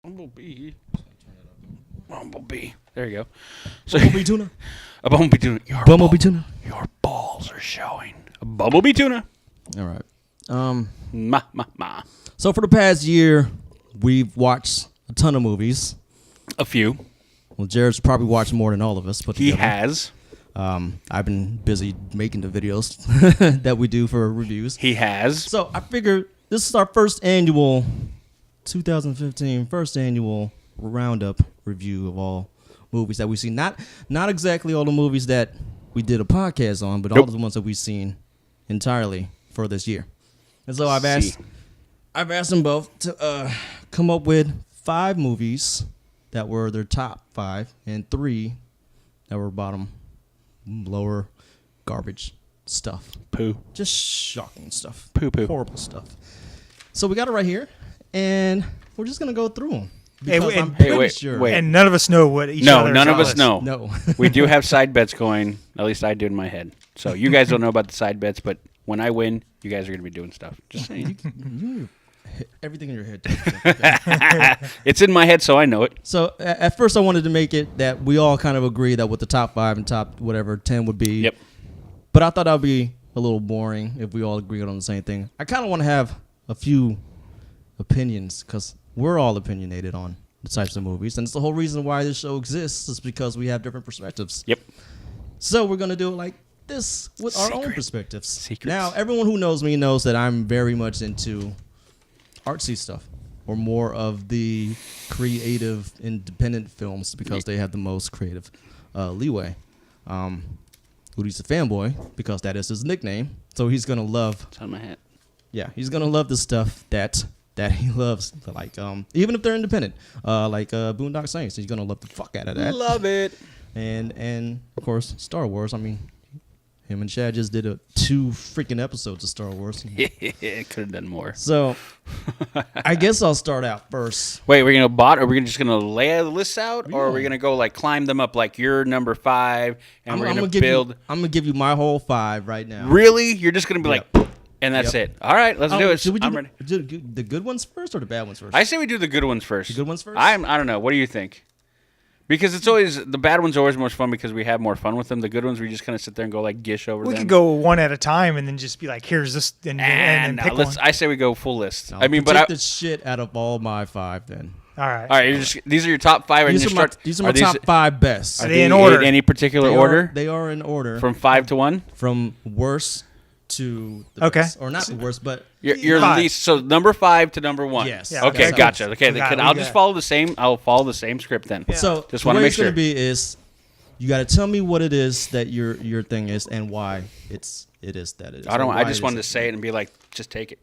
Bumblebee. Bumblebee. There you go. So, Bumblebee tuna. A bumblebee tuna. Tuna. Your balls are showing. A bumblebee tuna. All right. Ma. So for the past year, we've watched a ton of movies. A few. Well, Jared's probably watched more than all of us. He has. I've been busy making the videos that we do for reviews. He has. So I figured this is our 2015 first annual roundup review of all movies that we've seen. Not exactly all the movies that we did a podcast on, but all of the ones that we've seen entirely for this year. And so I've asked them both to come up with 5 movies that were their top 5 and 3 that were bottom, lower, garbage stuff. Poo. Just shocking stuff. Poo. Horrible stuff. So we got it right here, and we're just going to go through them. Because I'm pretty sure. Wait. And none of us know what each other is. No, none of us know. No. We do have side bets going. At least I do in my head. So you guys don't know about the side bets, but when I win, you guys are going to be doing stuff. Just saying. Everything in your head. It's in my head, so I know it. So at first I wanted to make it that we all kind of agree that what the top 5 and top whatever 10 would be. Yep. But I thought that would be a little boring if we all agreed on the same thing. I kind of want to have a few opinions because we're all opinionated on the types of movies. And it's the whole reason why this show exists is because we have different perspectives. Yep. So we're going to do it like this with our own perspectives. Secrets. Now, everyone who knows me knows that I'm very much into artsy stuff or more of the creative independent films because they have the most creative leeway. Udi's a fanboy because that is his nickname. So he's going to love... It's on my hat. Yeah, he's going to love the stuff that he loves. Like, even if they're independent. Like Boondock Saints. He's going to love the fuck out of that. Love it. And of course, Star Wars. I mean, him and Chad just did 2 freaking episodes of Star Wars. Could have done more. So, I guess I'll start out first. Wait, we're gonna bot? Are we just gonna lay the lists out, or are we gonna go like climb them up like you're number 5, and we're gonna build? I'm gonna give you my whole 5 right now. Really? You're just gonna be like, and that's it. All right, let's do it. Should we I'm ready. do the good ones first or the bad ones first? I say we do the good ones first. The good ones first? I don't know. What do you think? Because it's always the bad ones are always more fun because we have more fun with them. The good ones we just kind of sit there and go like gish over them. We could go one at a time and then just be like, here's this, and then pick one. I say we go full list. No, take the shit out of all my 5 then. All right. These are your top 5. These are my top 5 best. Are they in order? In any particular order? They are in order. From 5 to 1? From worst to the best. Or not the worst, but your least. So number 5 to number 1. Yes. Yeah, okay, gotcha. Okay, I'll just follow the same. I'll follow the same script then. Yeah. So just want to make sure. It's going to be is you got to tell me what it is that your thing is and why it is that it is. I just wanted to say it and be like, just take it.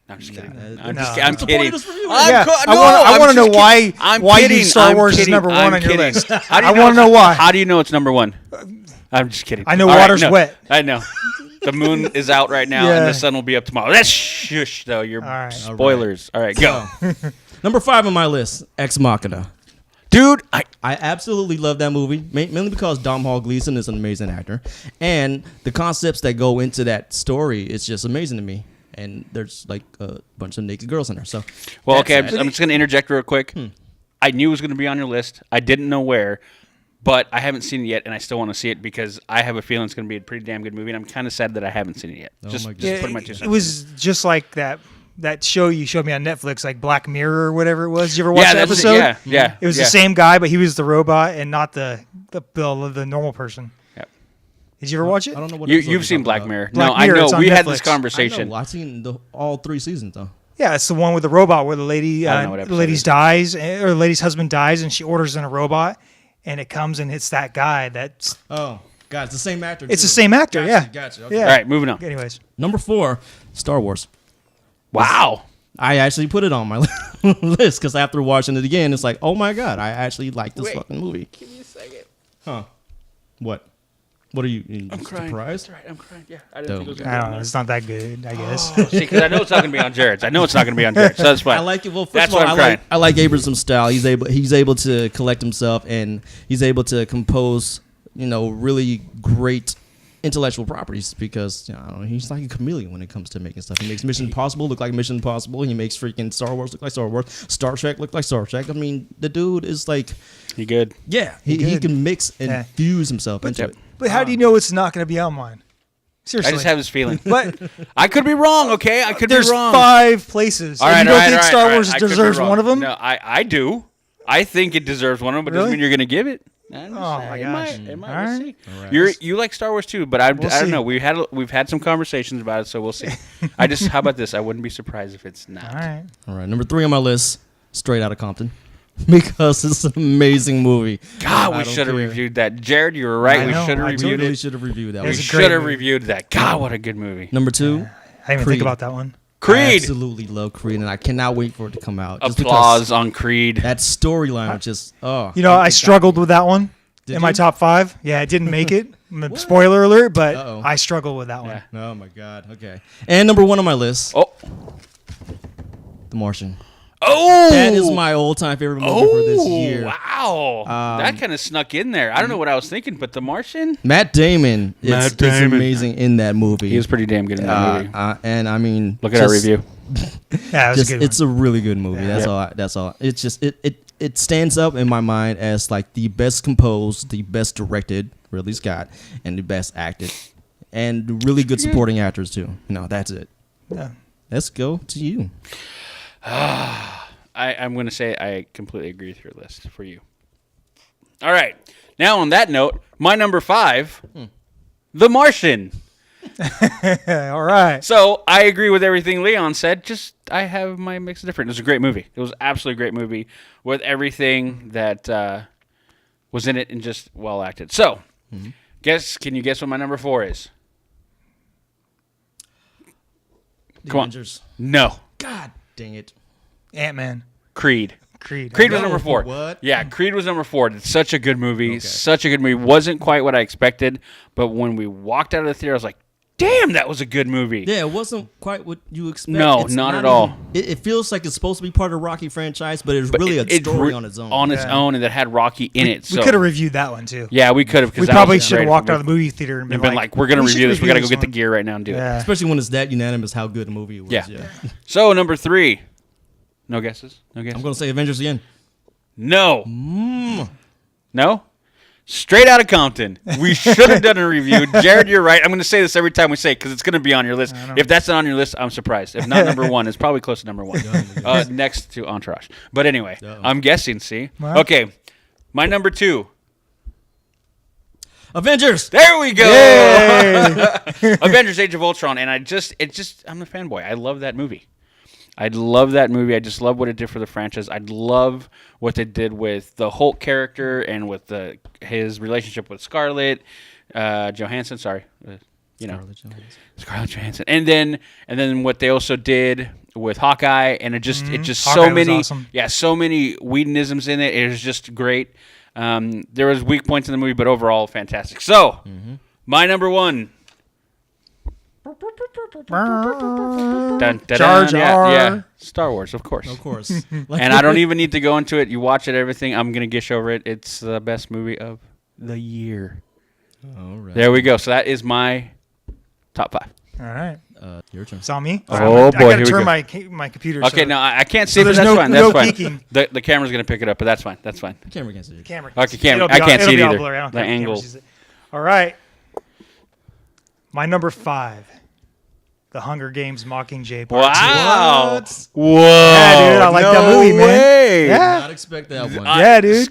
No, I'm just kidding. I'm kidding. I want to know why you Star Wars is number 1 on your list. I want to know why. How do you know it's number 1? I'm just kidding. I know water's wet. I know. The moon is out right now, and the sun will be up tomorrow. That's shush, though. You're spoilers. All right, go. Number 5 on my list, Ex-Machina. Dude, I absolutely love that movie, mainly because Domhnall Gleeson is an amazing actor. And the concepts that go into that story is just amazing to me. And there's like a bunch of naked girls in there. So, well, okay, I'm just going to interject real quick. I knew it was going to be on your list. I didn't know where. But I haven't seen it yet, and I still want to see it because I have a feeling it's going to be a pretty damn good movie, and I'm kind of sad that I haven't seen it yet. Just put my 2 cents. It was just like that show you showed me on Netflix, like Black Mirror or whatever it was. Did you ever watch that episode? Yeah. It was the same guy, but he was the robot and not the normal person. Yep. Did you ever watch it? I don't know what you've seen Black Mirror. Black Mirror, I know. We had Netflix. this conversation. I've seen all 3 seasons, though. Yeah, it's the one with the robot where the lady's husband dies, and she orders in a robot. And it comes and it's that guy that's... Oh, God, it's the same actor, It's the same actor, Gotcha. Okay. All right, moving on. Anyways. Number 4, Star Wars. Wow. I actually put it on my list because after watching it again, it's like, oh, my God, I actually like this fucking movie. Give me a second. Huh. What? What are you I'm crying. surprised? That's right, I'm crying. Yeah, I didn't think it was I don't know. It's not that good, I guess. See, because I know it's not going to be on Jared's. So that's fine. I like it. Well, first That's of all, why I'm crying. I like Abrams' style. He's able to collect himself, and he's able to compose, really great intellectual properties because I don't know, he's like a chameleon when it comes to making stuff. He makes Mission Impossible look like Mission Impossible. He makes freaking Star Wars look like Star Wars. Star Trek look like Star Trek. I mean, the dude is like, He good. yeah, he can mix and fuse himself into it. But how do you know it's not going to be on mine? Seriously. I just have this feeling. But I could be wrong, okay? I could be there's wrong. 5 places. All And right, you don't all right, think all right, Star all right. Wars I could be deserves wrong. one of them? No, I do. I think it deserves one of them, but doesn't Really? mean you're going to give it. Oh my gosh! It might. All We'll right. see. You like Star Wars too, but I We'll don't see. know. We've had some conversations about it, so we'll see. How about this? I wouldn't be surprised if it's not. All right. Number 3 on my list, Straight Outta Compton, because it's an amazing movie. God, I we don't should have care. reviewed that. Jared, you were right. I We know, should have I reviewed Totally it. should have reviewed that. We It's a one. great should have movie. reviewed that. God, what a good movie. Number 2, I didn't even Creed. think about that one. I Creed. absolutely love Creed, and I cannot wait for it to come out. Just Applause because on Creed. that storyline was just You know, I struggled with that one Did in my you? top 5. Yeah, it didn't make it. Spoiler alert, but Uh-oh. I struggled with that one. Yeah. Oh my god. Okay. And number 1 on my list, Oh. The Martian. Oh. That is my all-time favorite movie for this year. Wow. That kind of snuck in there. I don't know what I was thinking, but The Martian? Matt Damon is Matt Damon. amazing in that movie. He was pretty damn good in that movie. And I mean, Look at our just- review. Yeah, it was Just, a good it's a really good movie. That's Yeah. all. That's all. It's just it stands up in my mind as like the best composed, the best directed, Ridley Scott, and the best acted, and really good supporting actors too. That's it. one. Yeah. Let's go to you. I'm going to say I completely agree with your list for you. All right. Now, on that note, my number 5, The Martian. All right. So I agree with everything Leon said. Just I have my mix of different. It was a great movie. It was absolutely a great movie with everything that was in it and just well acted. So, can you guess what my number 4 is? Come on. Avengers. No. God dang it. Ant-Man. Creed. Creed. Creed was No, number 4. what? Yeah, Creed was number 4. It's such a good movie. Okay. Such a good movie. Wasn't quite what I expected, but when we walked out of the theater, I was like, damn, that was a good movie. Yeah, it wasn't quite what you expect. No, It's not at all. It feels like it's supposed to be part of the Rocky franchise, but it's really a story on its own. On its Yeah. own, and that had Rocky in it. We So could have reviewed that one too. yeah, we could have. We probably should have walked out of the movie theater and and been like, we're going to review this. We got to go get the gear right now and do it. Yeah. Especially when it's that unanimous how good a movie it was. Yeah. So, number 3. No guesses? No guesses? I'm going to say Avengers again. No. No? Straight Outta Compton. We should have done a review. Jared, you're right. I'm going to say this every time we say it because it's going to be on your list. If that's not on your list, I'm surprised. If not number 1, it's probably close to number 1. Next to Entourage. But anyway, I'm guessing, see? Well. Okay. My number 2. Avengers! There we go. Yay! Avengers Age of Ultron. And I'm a fanboy. I love that movie. I love that movie. I just love what it did for the franchise. I love what they did with the Hulk character and with his relationship with Scarlett Johansson. Sorry, Scarlett Johansson. And then what they also did with Hawkeye, and it just Hawkeye so was many awesome. so many Whedonisms in it. It was just great. There was weak points in the movie, but overall fantastic. So my number 1. Dun, dun, Jar dun. Jar. Yeah, Star Wars, of course. Of course. And I don't even need to go into it. You watch it, everything. I'm going to gish over it. It's the best movie of the year. All right. There we go. So that is my top 5. All right. Your turn. It's on me. Oh, I boy, gotta here we turn go. my computer. Okay, so no, I can't see it, but there's that's no- fine. no That's fine. peeking. The camera's going to pick it up, but that's fine. That's fine. The camera can't see it. camera. Okay, camera. It'll be I can't it'll see it be all either. blurry. I don't The care if the camera angle. sees it. All right. My number 5. The Hunger Games Mockingjay Part 2. Wow. What? Whoa. Yeah, dude, I like that movie, man. Way. Yeah. Not expect that one. Yeah, dude.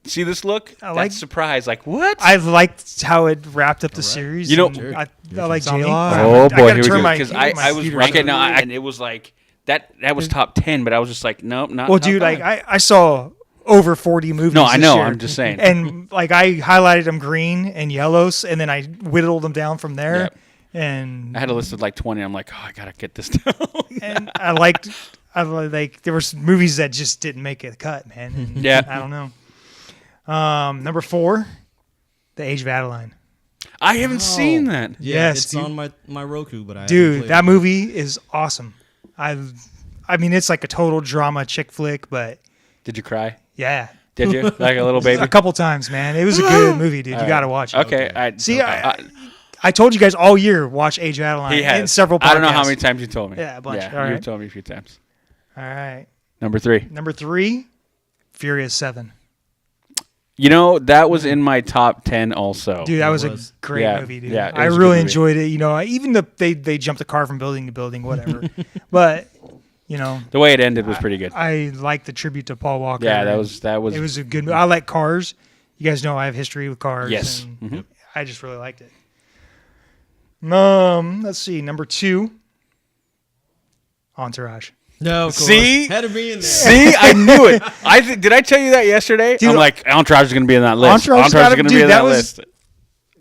See this look? I like- That surprise. Like, what? I liked how it wrapped up the series. You know- and I like It's on Jamie. me. Oh, boy, here we go. my Because I was computer ranking on. now, and it was like, that was top 10, but I was just like, nope, not Well, not dude, bad. like I saw over 40 movies. No, I this know. year. I'm just saying. And like I highlighted them green and yellows, and then I whittled them down from there. Yep. And I had a list of like 20. I'm like, oh, I gotta get this down. and I liked there were some movies that just didn't make a cut, man. And Yeah. I don't know. Number 4, The Age of Adaline. I haven't seen that. Yeah, Yes, it's dude. on my Roku, but I haven't Dude, played that it. movie is awesome. I mean, it's like a total drama chick flick, but Did you cry? yeah, Did you? Like a little baby? a couple times, man. It was a good movie, dude. You got to watch it. Okay. See, I told you guys all year watch Age of Adaline. He has in several podcasts. I don't know how many times you told me. Yeah, a bunch. Yeah, All right. you've told me a few times. All right. Number 3. Number 3, Furious 7. You know, that was in my top 10 also. Dude, that was a was. great Yeah, movie, dude. yeah, it I was a really good movie. enjoyed it. You know, even they jumped the car from building to building, whatever. But, you know, The way it ended was pretty good. I like the tribute to Paul Walker. Yeah, that was. It was a good movie. I like cars. You guys know I have history with cars. Yes. And Mhm. I just really liked it. Let's see. Number 2, Entourage. No, of course. See? Had to be in there. See, I knew it. Did I tell you that yesterday? Dude, I'm like, Entourage is going to be in that list. Entourage Entourage is going to be dude, in that that was- list.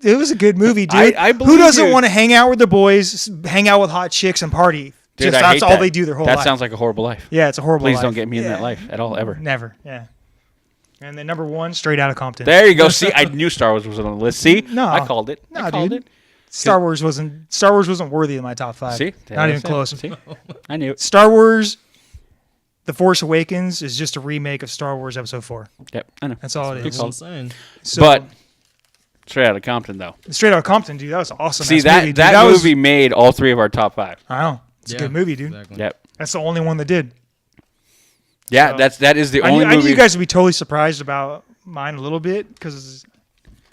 It was a good movie, dude. I Who believe doesn't you. want to hang out with their boys, hang out with hot chicks, and party? Dude, Just I that's hate all that. they do their whole That life. sounds like a horrible life. Yeah, it's a horrible Please life. don't get me in Yeah. that life at all, ever. Never, yeah. And then number 1, Straight Outta Compton. There you go. See, I knew Star Wars was on the list. See, No. I called it. No, I called dude. it. Star Wars wasn't worthy of my top 5. See, Not even close. See, I knew it. Star Wars, The Force Awakens is just a remake of Star Wars Episode 4. Yep, I know. That's all it That's is. what I'm saying. So, But Straight Outta Compton, though. Straight Outta Compton, dude, that was awesome. See, movie, that dude. that was, movie made all 3 of our top 5. I know. It's a good movie, dude. Exactly. Yep. That's the only one that did. Yeah, So- that is the I only knew movie. you guys would be totally surprised about mine a little bit because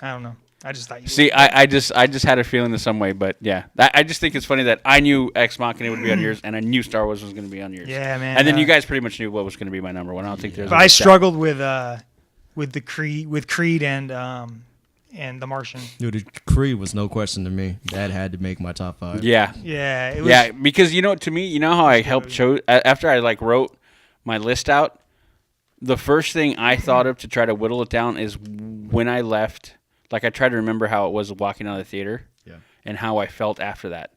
I don't know. I just thought you. See, I just had a feeling in some way, but yeah, I just think it's funny that I knew Ex-Machina would be on yours, and I knew Star Wars was going to be on yours. Yeah, man. And then you guys pretty much knew what was going to be my number 1. I don't think there's. But I struggled with Creed and the Martian. Dude, Creed was no question to me. That had to make my top 5. Yeah, Yeah, it was. yeah, because to me, you know how I helped chose after I wrote my list out. The first thing I thought of to try to whittle it down is when I left. Like I tried to remember how it was walking out of the theater, Yeah. and how I felt after that,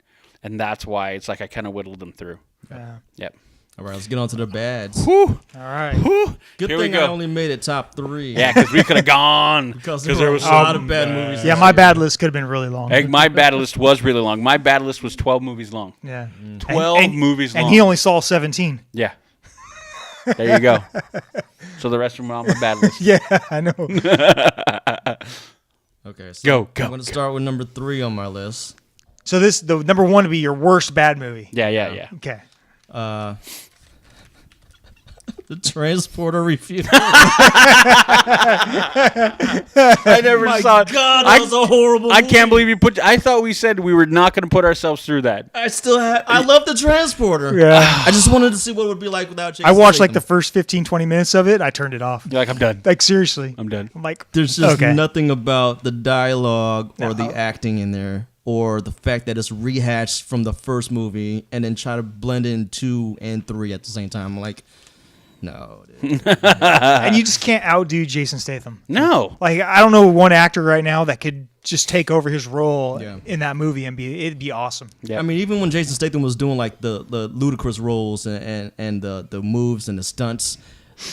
and that's why it's like I kind of whittled them through. Yeah. Yep. All right, let's get on to the bads. Whew. All right. Whew. Good Here we thing go. I only made it top 3. Yeah, because we could have gone. Because there there was was a lot of bad movies. Yeah, my bad list could have been really long. Hey, my bad list was really long. My bad list was 12 movies long. Yeah. 12 movies long. And he only saw 17. Yeah. There you go. So the rest of them are on my bad list. Yeah, I know. Okay, so Go, I'm going to start with number 3 on my list. So the number 1 would be your worst bad movie. Yeah. Okay. The Transporter Refueled. I never saw it. God, that was a horrible I movie. can't believe you put. I thought we said we were not going to put ourselves through that. I love the Transporter. Yeah. I just wanted to see what it would be like without Jason I watched like the Statham. first 15, 20 minutes of it. I turned it off. You're like, I'm done. Like, seriously. I'm done. I'm like, There's just okay. nothing about the dialogue or No. the acting in there, or the fact that it's rehashed from the first movie and then try to blend in 2 and 3 at the same time. I'm like, no. Dude. And you just can't outdo Jason Statham. No. Like, I don't know one actor right now that could just take over his role Yeah. in that movie and it'd be awesome. Yeah. I mean, even when Jason Statham was doing like the ludicrous roles and the moves and the stunts,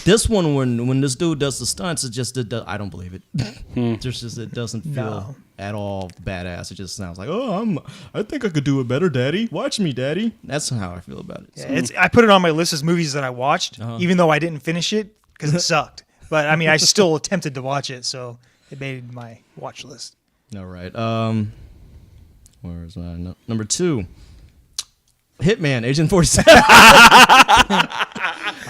this one when this dude does the stunts, I don't believe it. It doesn't feel No. at all badass. It just sounds like, I think I could do it better, Daddy. Watch me, Daddy. That's how I feel about it. Yeah, I put it on my list as movies that I watched, even though I didn't finish it because it sucked. But I mean, I still attempted to watch it, so it made my watch list. All right. Where is my number 2? Hitman, Agent 47.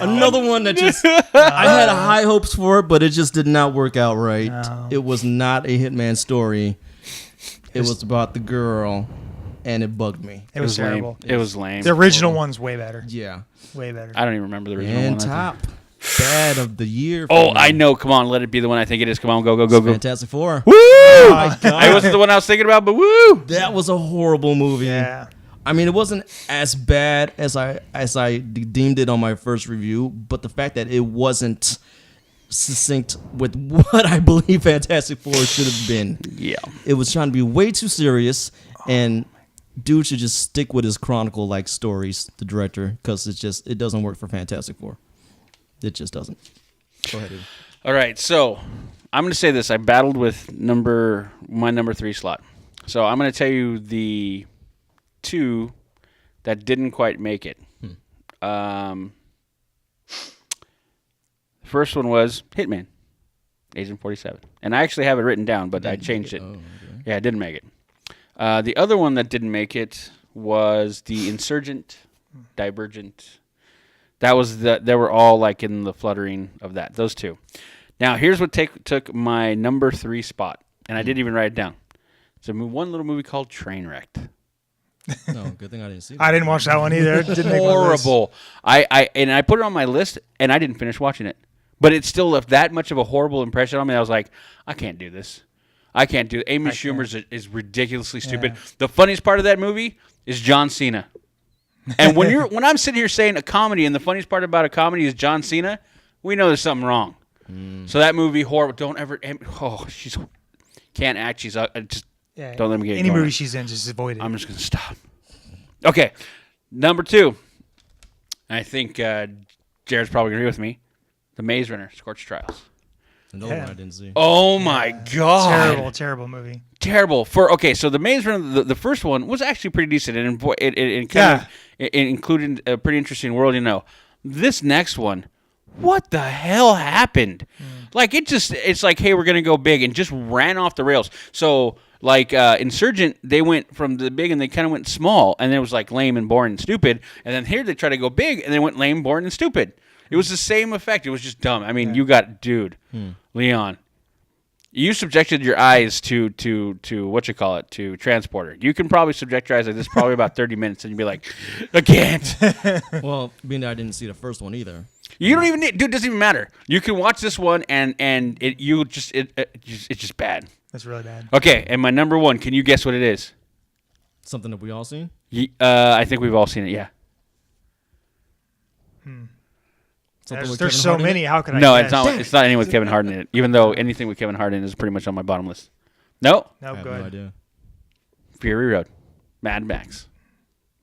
Another one that just I had high hopes for it, but it just did not work out right. No. It was not a Hitman story. It was about the girl, and it bugged me. It was terrible. Lame. It was lame. The original one's way better. Yeah. Way better. I don't even remember the original And one. I think. top bad of the year. for Oh, me. I know. Come on, let it be the one I think it is. Come on, go. Fantastic Four. Woo! my God. It wasn't the one I was thinking about, but woo! That was a horrible movie. Yeah. I mean, it wasn't as bad as I deemed it on my first review, but the fact that it wasn't succinct with what I believe Fantastic Four should have been. Yeah. It was trying to be way too serious, and dude should just stick with his chronicle-like stories, the director, because it doesn't work for Fantastic Four. It just doesn't. Go ahead, David. All right, so I'm going to say this. I battled with my number 3 slot. So I'm going to tell you the 2 that didn't quite make it. First one was Hitman, Agent 47. And I actually have it written down, but I changed it. Oh, okay. Yeah, it didn't make it. The other one that didn't make it was the Insurgent, Divergent. That was they were all like in the fluttering of that. Those two. Now here's what took my number 3 spot, and I didn't even write it down. It's one little movie called Trainwrecked. No, good thing I didn't see that. I didn't watch that one either. It didn't make my list. Horrible. I put it on my list, and I didn't finish watching it. But it still left that much of a horrible impression on me. I was like, I can't do this. I can't do it. Amy Schumer is ridiculously stupid. Yeah. The funniest part of that movie is John Cena. And when I'm sitting here saying a comedy, and the funniest part about a comedy is John Cena, we know there's something wrong. So that movie, horrible. Don't ever. Oh, she's can't act. She's just don't let me get any going. movie she's in, just avoid it. I'm just gonna stop. Okay, number 2. I think Jared's probably gonna agree with me. The Maze Runner, Scorch Trials. Another one I didn't see. Oh my God! Terrible movie. Terrible. So the Maze Runner, the first one was actually pretty decent, and it included a pretty interesting world. This next one, what the hell happened? Like it's like, hey, we're gonna go big, and just ran off the rails. So like Insurgent, they went from the big and they kind of went small, and it was like lame and boring and stupid. And then here they try to go big, and they went lame, boring, and stupid. It was the same effect. It was just dumb. I mean, you got Leon. You subjected your eyes to to Transporter. You can probably subject your eyes like this probably about 30 minutes, and you'd be like, I can't. Well, being that I didn't see the first one either. You don't even need, dude. It doesn't even matter. You can watch this one, and it's just bad. That's really bad. Okay, and my number 1. Can you guess what it is? Something that we all seen? I think we've all seen it. Yeah. There's so many. How could I? No, guess? it's not anything with Kevin Hart in it. Even though anything with Kevin Hart in it is pretty much on my bottom list. No. I have no idea. Fury Road, Mad Max.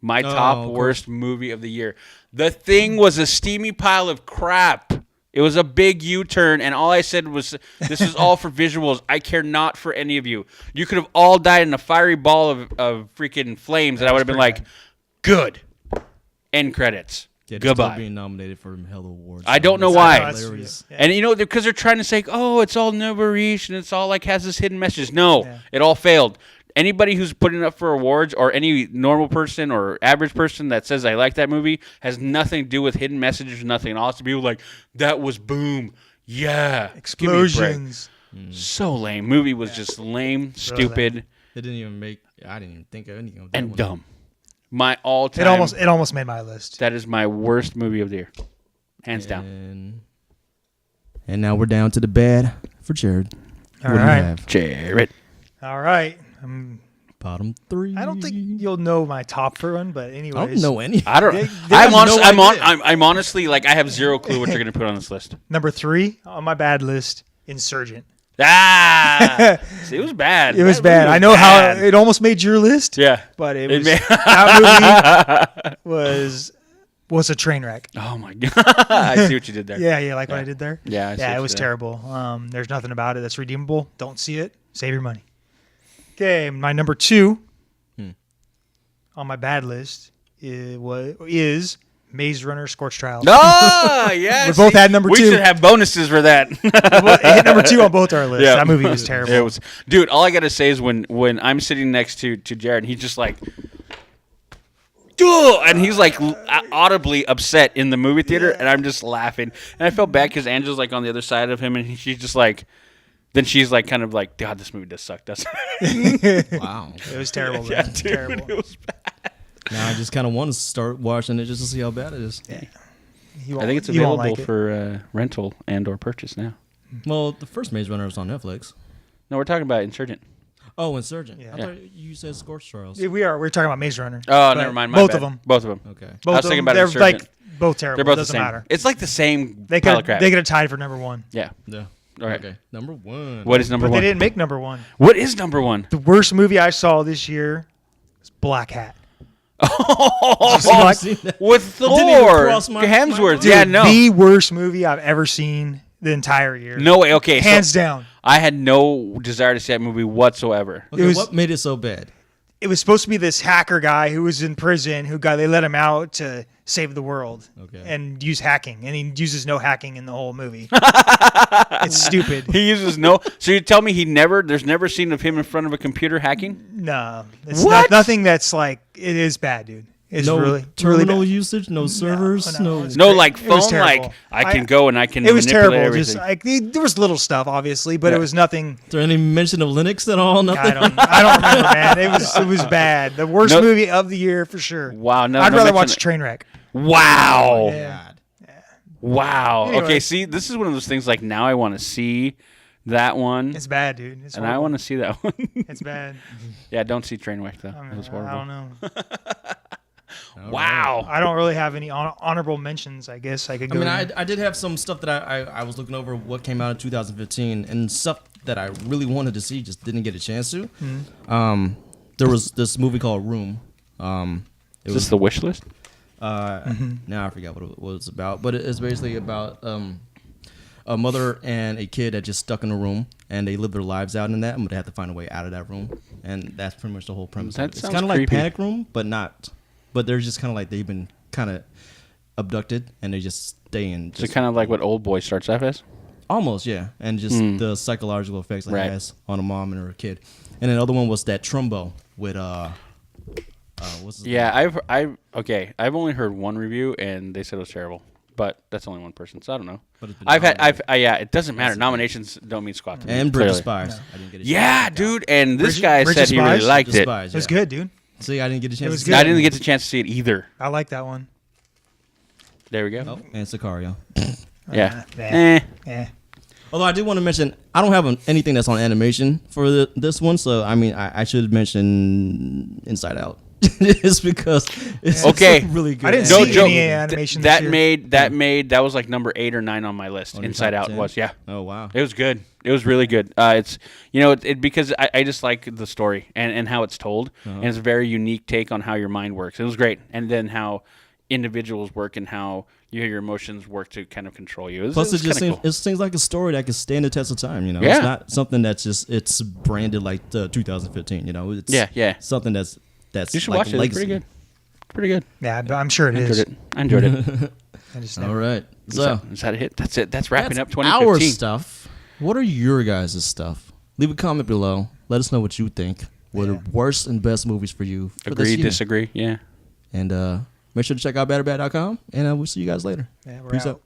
My top worst movie of the year. The Thing was a steamy pile of crap. It was a big U-turn, and all I said was, this is all for visuals. I care not for any of you. You could have all died in a fiery ball of freaking flames, and I would have been like, good. End credits. Yeah, goodbye. Still being nominated for hell awards. I don't know why. Yeah. And because they're trying to say, oh, it's all nourish and it's all like has this hidden message. No, it all failed. Anybody who's putting up for awards, or any normal person or average person that says I like that movie, has nothing to do with hidden messages or nothing. And all it's people like, that was boom. Yeah. Explosions. So lame. Movie was just lame, stupid. It didn't even make. I didn't even think of anything of that and one. Dumb. My all-time. It almost made my list. That is my worst movie of the year, hands down. And now we're down to the bad for Jared. All what right, do you have? Jared. All right. Bottom 3. I don't think you'll know my top for one, but anyways. I don't know any. I don't. I'm honestly like I have zero clue what you're gonna put on this list. Number 3 on my bad list, Insurgent. See, it was bad. It was bad. I know how it almost made your list. Yeah, but that movie was a train wreck. Oh my God! I see what you did there. Yeah, like what I did there. Yeah, it was terrible. There's nothing about it that's redeemable. Don't see it. Save your money. Okay, my number 2 on my bad list is Maze Runner, Scorch Trials. Oh, yes. We both had number 2. We should have bonuses for that. It hit number 2 on both our lists. Yeah. That movie was terrible. It was, dude. All I gotta say is when I'm sitting next to Jared, and he's just like, duh, and he's like audibly upset in the movie theater, and I'm just laughing, and I felt bad because Angela's like on the other side of him, and she's just like. Then she's like, kind of like, God, this movie does suck, doesn't it? Wow. It was terrible. Yeah, Man. dude, Terrible. it was bad. Now I just kind of want to start watching it just to see how bad it is. Yeah. I think it's available for rental and or purchase now. Well, the first Maze Runner was on Netflix. No, we're talking about Insurgent. Oh, Insurgent. Yeah. I thought you said Scorch Trials. Yeah, we are. We're talking about Maze Runner. Oh, never mind. Both of them. Both of them. Okay. Both I was of thinking them. about They're Insurgent. like both terrible. They're both Doesn't the same. matter. It's like the same They pile could of crap. have tied for number 1. Yeah. Yeah. All right. Okay. Number 1. What is number But 1? they didn't make number 1. What is number 1? The worst movie I saw this year was Black Hat. With Thor, cross my Hemsworth. mind. Yeah, no. The worst movie I've ever seen the entire year. No way. Okay, Hands down. I had no desire to see that movie whatsoever. Okay, It was- what made it so bad? it was supposed to be this hacker guy who was in prison they let him out to save the world and use hacking, and he uses no hacking in the whole movie. It's stupid. He uses no. So you tell me there's never seen of him in front of a computer hacking? No, it's What? nothing that's like it is bad, dude. It's no really terminal bad. usage, no servers, no. no. It's No, great. like It was phone, terrible. like I can go and I can. It was manipulate terrible. Everything. Just like there was little stuff, obviously, but it was nothing. Is there any mention of Linux at all? Nothing. I don't remember, man. It was bad. The worst movie of the year for sure. Wow. No, I'd no rather mention- watch Trainwreck. Wow. Yeah. Wow. Anyway. Okay. See, this is one of those things. Like now, I want to see that one, It's bad, dude. It's and I horrible. want to see that one. It's bad. Yeah. Don't see Trainwreck though. It was I horrible. don't know. Wow. I don't really have any honorable mentions. I guess I could I go. mean, in. I did have some stuff that I was looking over what came out in 2015, and stuff that I really wanted to see, just didn't get a chance to. There was this movie called Room. Is this the wish list? Now I forgot what it was about, but it's basically about a mother and a kid that just stuck in a room, and they live their lives out in that, but they have to find a way out of that room, and that's pretty much the whole premise. That of it. It's sounds kind of like creepy. Panic Room, but not. But they're just kind of like they've been kind of abducted, and they just stay in. So kind of like what Old Boy starts off as. Almost, yeah, and just the psychological effects that Right. it has on a mom and her kid. And then the other one was that Trumbo with what's his name? Yeah, I've only heard one review and they said it was terrible, but that's only one person, so I don't know. But it's been Yeah, it doesn't matter. Nominations don't mean squat to me. and Bridge of clearly. Spies. I didn't get a chance Yeah, to check out. dude, and this Bridge- guy Bridge said of he really Spies? liked Bridge of it. Spies, It was yeah. good, dude. See, I didn't get a chance. was to good. see I it. didn't get the chance to see it either. I like that one. There we go. Oh, and Sicario. Yeah. Yeah. Although I do want to mention, I don't have anything that's on animation for this one, so I mean, I should mention Inside Out. It's because it's Okay. really good. I didn't No see joke. any animation That this year. made that was like number 8 or 9 on my list. On your Inside top Out 10? was, yeah. Oh wow. It was good. It was really good. It's it because I just like the story and how it's told, and it's a very unique take on how your mind works. It was great, and then how individuals work and how your emotions work to kind of control you. Plus, it just kinda seems, it seems like a story that can stand the test of time. You know, Yeah. it's not something that's just it's branded like 2015. You know, it's Yeah. something that's You should like watch it. It's legacy. pretty good. Pretty good. Yeah, but I'm sure it I is. enjoyed it. I just All never. right, Is so that a hit? That's it. That's wrapping that's up our 2015. stuff. What are your guys' stuff? Leave a comment below. Let us know what you think. What are worst and best movies for you? For this Agree, year. disagree. Yeah. And make sure to check out betterbad.com. And we'll see you guys later. Yeah, we're Peace out. out.